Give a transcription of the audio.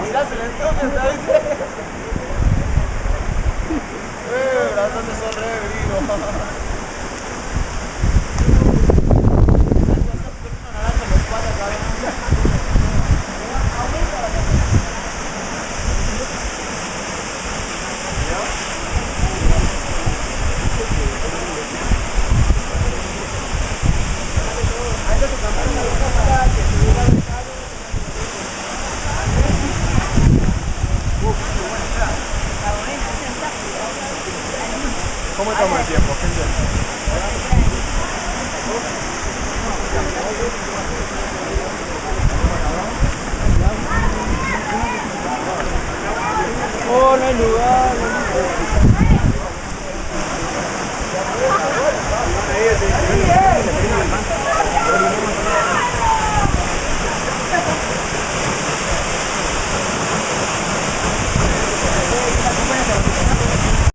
Mira, se le entonces, brazos son re vivos. ¿Cómo estamos de tiempo, gente? Oh, no hay lugar.